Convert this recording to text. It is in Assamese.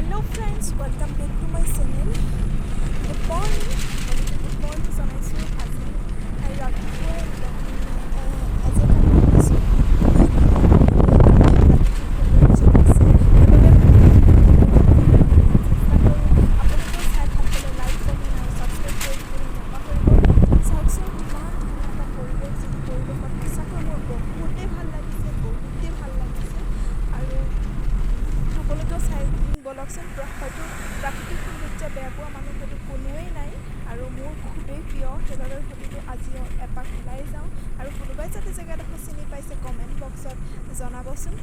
Hello friends, welcome back to my channel. Good morning. Good morning জনাইছোঁ আজি ৰাতিপুৱা বলকচোন হয়তো প্ৰাকৃতিক সৌন্দৰ্য বেয়া পোৱা মানুহ হয়তো কোনোৱেই নাই আৰু মোৰ খুবেই প্ৰিয় সেইবাবে ভাবিলোঁ আজি এপাক ওলাই যাওঁ আৰু কোনোবাই যাতে জেগাডোখৰ চিনি পাইছে কমেণ্ট বক্সত জনাবচোন।